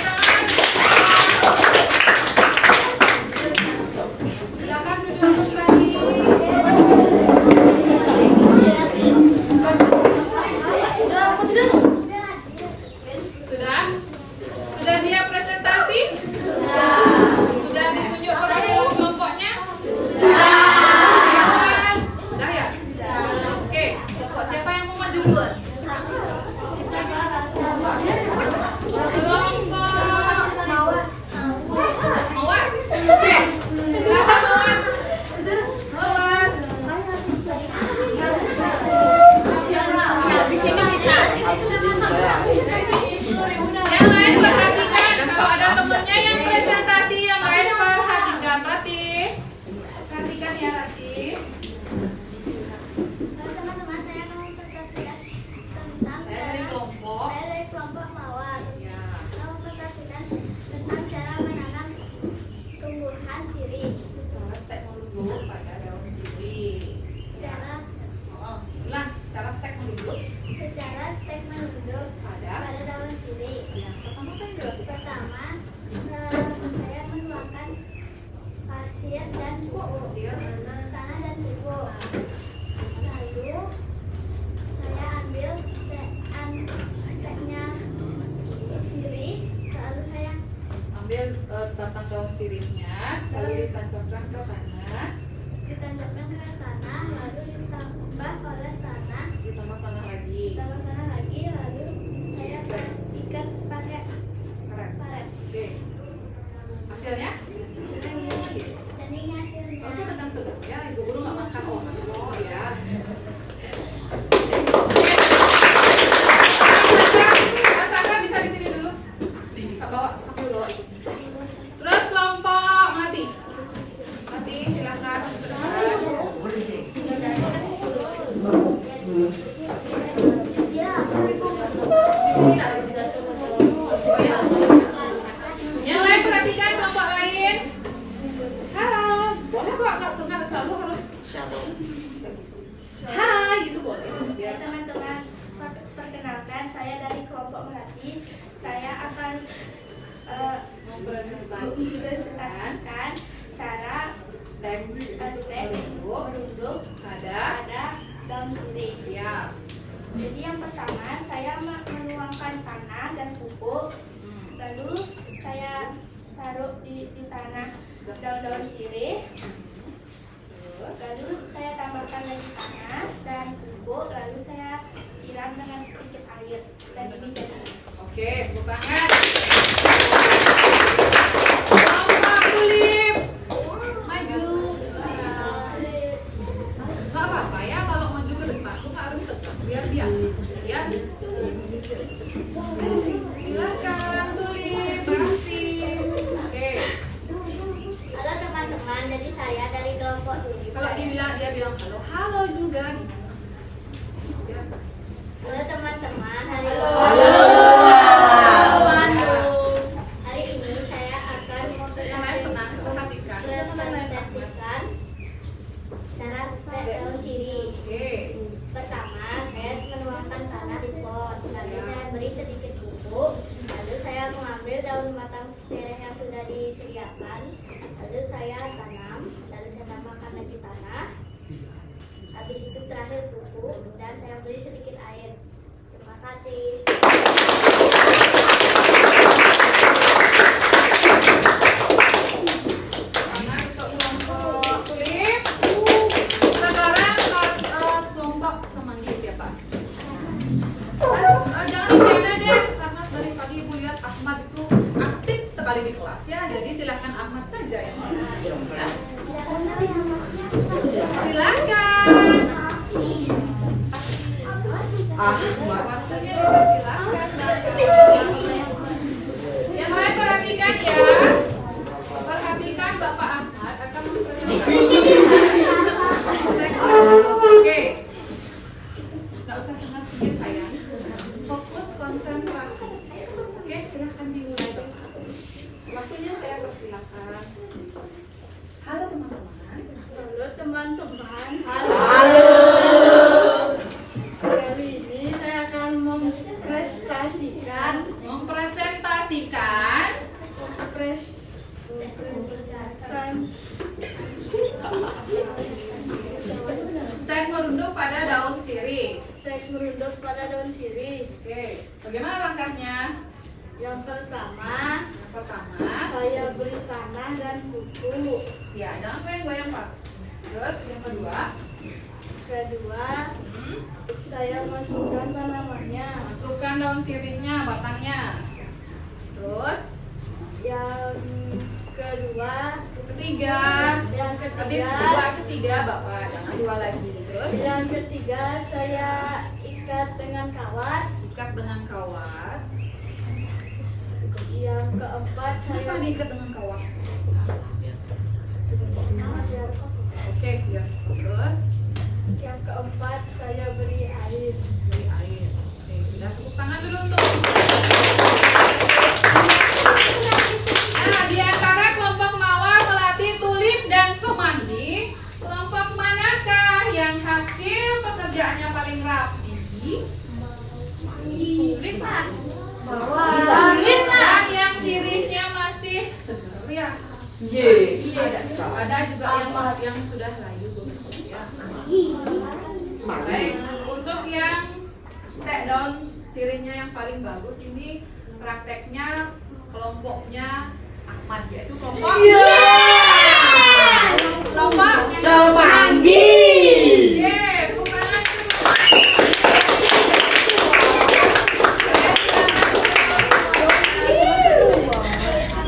Silakan duduk lagi. Sudah siap presentasi? Sudah ditunjuk orang dalam kelompoknya? Sudah ya? Oke, kelompok siapa yang mau maju duluan? Kelompok Mawar. Oke, silakan Mawar. Mawar. dan kuku. Tanah dan kuku. Lalu saya ambil steknya sirih. Lalu saya Ambil batang daun sirihnya, lalu ditancapkan ke tanah, ditancapkan ke tanah, lalu ditambah oleh tanah, ditambah tanah lagi. ditambah tanah lagi, lalu saya ikat pakai Keren. paret. Oke. Hasilnya? Dan ini hasilnya. Gak usah tegang-tegang ya, ibu guru nggak makan oh ya. Mas Saka bisa di sini dulu. Sambil bawa itu. Terus kelompok Mati. Mati silahkan untuk Ya. di sini nggak di sini. Oh ya. Yang lain perhatikan kelompok lain. Halo, boleh kok nggak selalu harus hai gitu boleh. Ya teman-teman, perkenalkan saya dari kelompok Melati. Saya akan mempresentasikan cara Stek merunduk ada pada daun sirih. ya. Jadi yang pertama saya menuangkan tanah dan pupuk, lalu saya taruh di tanah daun-daun sirih, lalu saya tambahkan lagi tanah dan pupuk, lalu saya siram dengan sedikit air dan ini jadi. Oke, tepuk tangan. Kelompok Tulip maju. Gak apa-apa ya kalau maju ke depan, lu nggak harus tegang, biar biasa ya. Silakan Tulip, makasih. Oke, Halo teman-teman, jadi saya dari kelompok Tulip. kalau dia bilang halo, halo juga. Ya. Halo teman-teman, hari ini saya akan Yang lain tenang, perhatikan. mempresentasikan cara stek daun sirih. Oke. Pertama, saya menuangkan tanah di pot, lalu saya beri sedikit pupuk, lalu saya mengambil daun batang sirih yang sudah disediakan, lalu saya tanam, lalu saya tambahkan lagi tanah, habis itu terakhir pupuk, dan saya beri sedikit air. Terima kasih. Selamat untuk kelompok Tulip. Sekarang kelompok Semanggi ya Pak. Jangan disiana deh, karena dari tadi Ibu lihat Ahmad itu aktif sekali di kelas ya. Jadi silakan Ahmad saja yang masuk. Ya. Silakan. Waktunya dipersilakan. Yang lain perhatikan ya. Perhatikan Bapak Ahmad akan mempresentasikan. Oke. Nggak usah cengar-cengir sayang. Fokus konsentrasi. Oke, silahkan dimulai Bapak. Waktunya saya persilakan. Halo teman-teman. Halo teman-teman. Kali ini saya akan mempresentasikan stek merunduk pada daun sirih. stek merunduk pada daun sirih. Oke, bagaimana langkahnya? Yang pertama, saya beri tanah dan pupuk. Ya, jangan goyang-goyang Pak. Terus yang kedua, Saya masukkan tanamannya. masukkan daun sirihnya, batangnya. Terus Yang ketiga, habis ketiga, dua itu tiga Bapak, jangan dua lagi. Terus yang ketiga saya ikat dengan kawat. ikat dengan kawat. Yang keempat saya Kenapa diikat dengan kawat? Oke, ya. Terus yang keempat saya beri air. beri air. Oke, sudah tepuk tangan dulu untuk. Nah, di antara kelompok Mawar, Melati, Tulip, dan Semanggi, kelompok manakah yang hasil pekerjaannya paling rapi? Tulip Pak. Tulip kan yang sirihnya masih seger ya. Ada juga yang sudah layu ya. Baik, untuk yang step down cirinya yang paling bagus ini prakteknya kelompoknya Ahmad, yaitu kelompok Semanggi. tepuk tangan.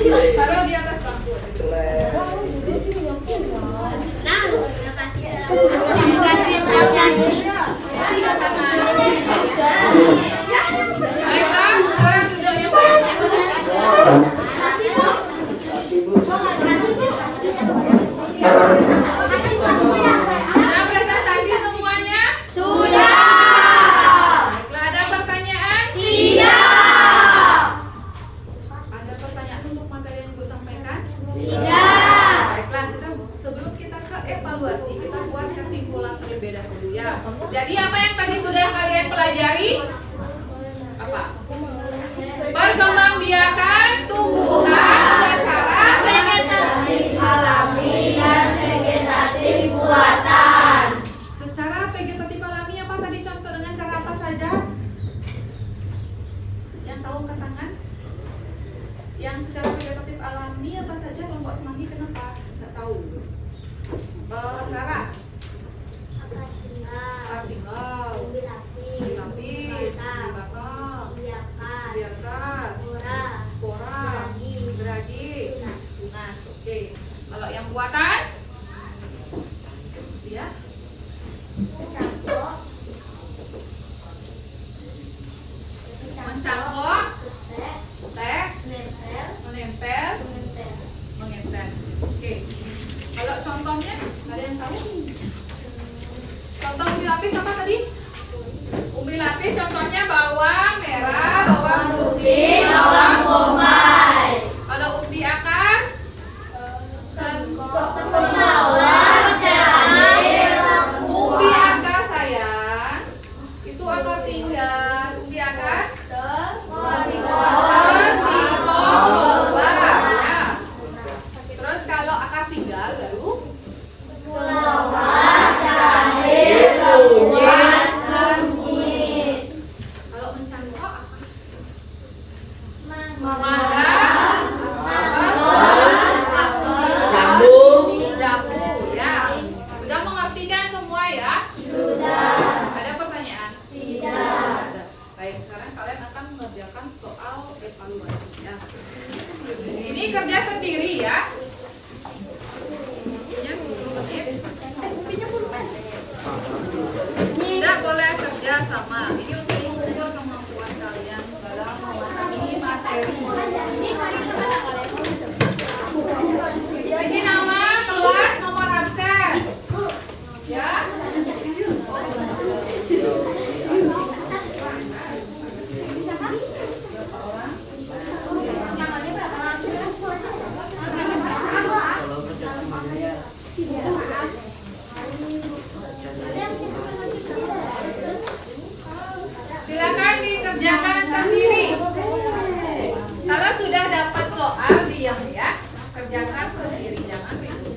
Taruh di atas bangku. Nah, terima kasih. Baiklah, sekarang duduk yang baik. Sudah presentasi semuanya? Baiklah, ada pertanyaan? Ada pertanyaan untuk materi yang Ibu sampaikan? Baiklah, sebelum kita ke evaluasi, kita buat kesimpulan terlebih dahulu ya. Jadi apa yang tadi sudah kalian pelajari? Apa? Perkembangbiakan tumbuhan secara secara vegetatif alami. Apa tadi contoh dengan cara apa saja? Yang tahu angkat tangan? Yang secara vegetatif alami apa saja? Kelompok semanggi kenapa? Nggak tahu. Nara? Tinggal. Lapis. Bakal. Biakar. Spora. Geragi. Tunas. Oke. Kalau yang buatan? Ya. Mencangkok. Stek. Menempel. Oke. Kalau contohnya, ada yang tahu? Contoh umbi lapis apa tadi? Umbi lapis contohnya bawang merah, bawang putih, bawang bombay. Kalau umbi akar? Umbi akar sayang, itu akar tinggal. Umbi akar? Singkong, ya. Terus kalau akar tinggal baru? Kalau mencangkok apa? Mangga, jambu, ya. Sudah mengerti kan semua ya? Sudah. Ada pertanyaan? Tidak. Ada. Baik, sekarang kalian akan mengerjakan soal evaluasi ya. Ini kerja sendiri ya. Punya 10 menit. Tidak boleh kerja sama. Ini untuk mengukur kemampuan kalian dalam memahami materi. Isi nama, kelas, nomor absen. Ya. Silakan dikerjakan sendiri. Kalau sudah dapat soal diam ya, kerjakan sendiri, jangan ribut.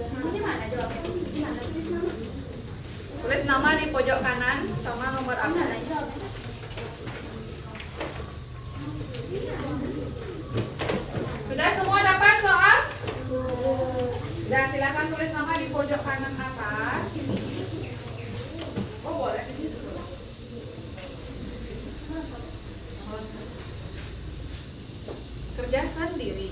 Tulis nama di pojok kanan sama nomor absen. Sudah semua dapat soal? Sudah, silakan tulis nama di pojok kanan atas. Oh, boleh di situ. Kerja sendiri.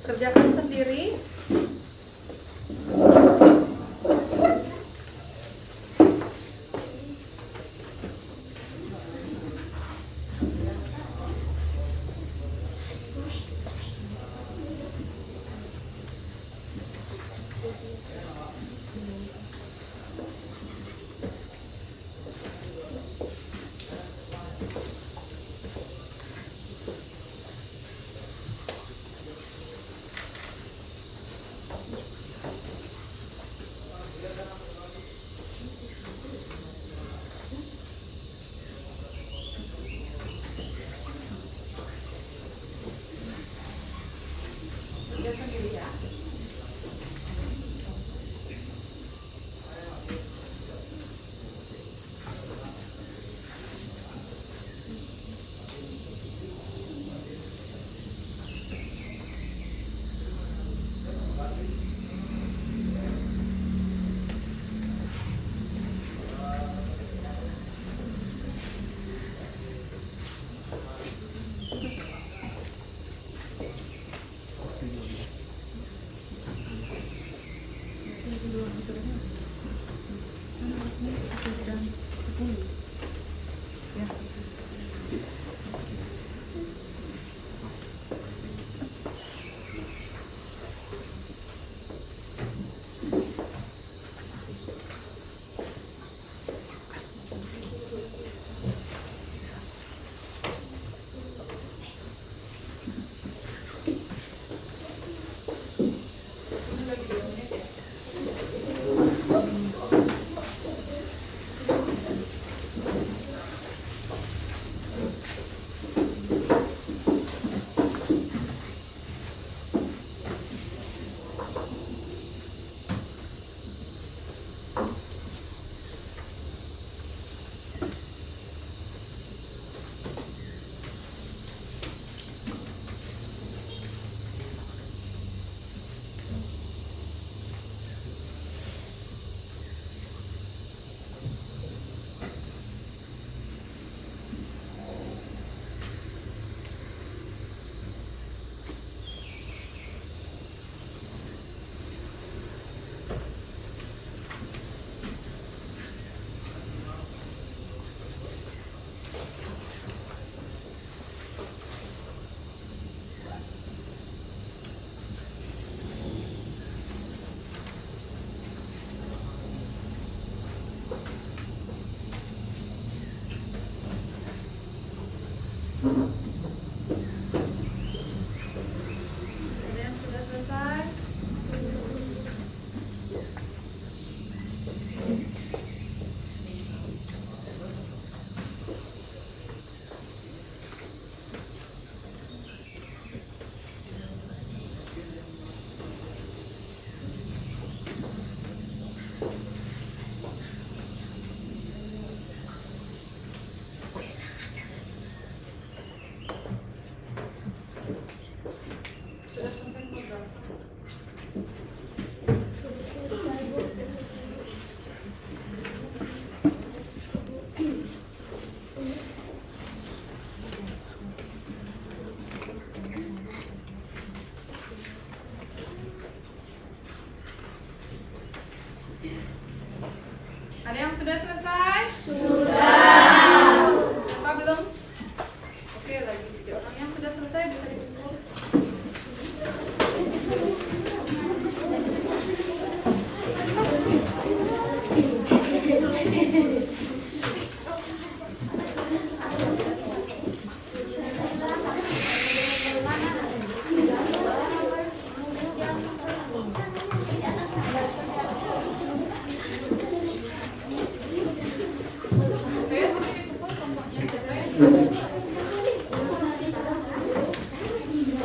Kerjakan sendiri.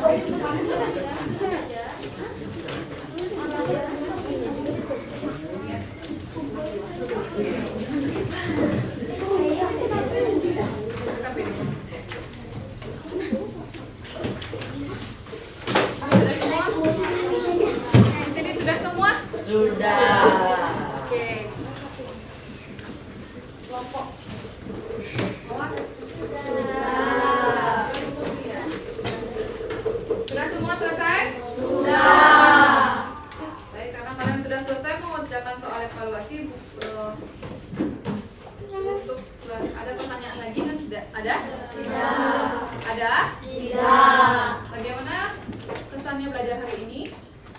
Sudah semua? Di sini sudah semua? Sudah. Oke. Kelompok. Awak? Sudah semua selesai? Sudah. Baik, karena kalian sudah selesai mengerjakan soal evaluasi untuk ada pertanyaan lagi kan? Tidak ada? Tidak. Ada? Tidak. Bagaimana kesannya belajar hari ini?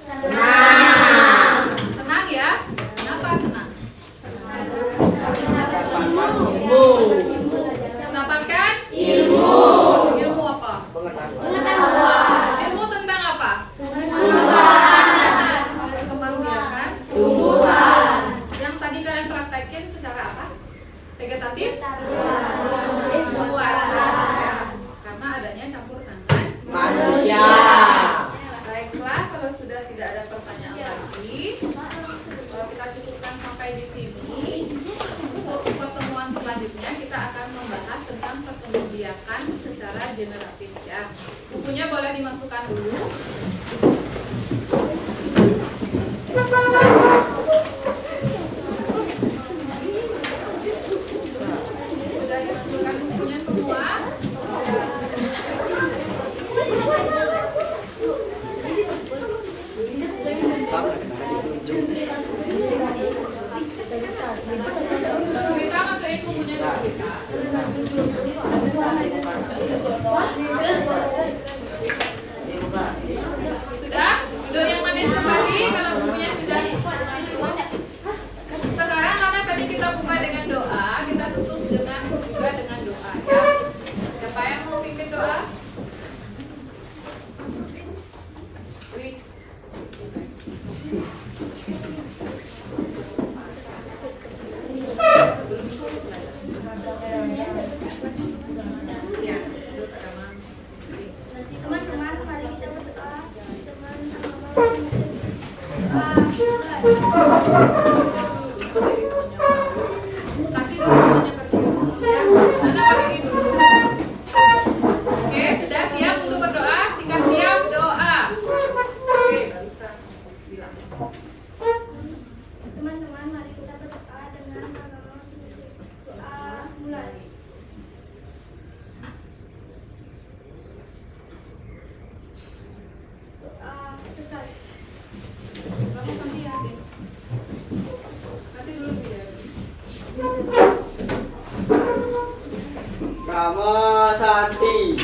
Senang. Senang ya? Kenapa senang? Mendapatkan ilmu. Ilmu apa? Ilmu tentang apa? Perkembangbiakan tumbuhan. Yang tadi kalian praktekin secara apa? Vegetatif? Ya. Karena adanya campur tangan Manusia. Baiklah, kalau sudah tidak ada pertanyaan lagi, kita cukupkan sampai di sini. Untuk pertemuan selanjutnya kita akan membahas tentang perkembangbiakan secara generatif ya. Bukunya boleh dimasukkan dulu. Sudah dimasukkan bukunya semua. Kita masukin bukunya dulu. Sudah? Duduk yang manis kembali kalau bukunya sudah masuk. Sekarang karena tadi kita buka dengan doa, kita tutup juga dengan doa ya. Siapa yang mau pimpin doa? Wih. Ya, itu agama. Teman-teman, mari kita berdoa. Kasih dulu temannya berdiri. Ya, Nana berdiri dulu. Oke, sudah siap untuk berdoa? Sikat siap doa. Oke, baru sekarang bilang. Teman-teman, mari kita berdoa dengan agama masing-masing. Doa mulai. Doa besar. Kamu sendiri ya, Din. Kasih dulu ya. Kamu Santi.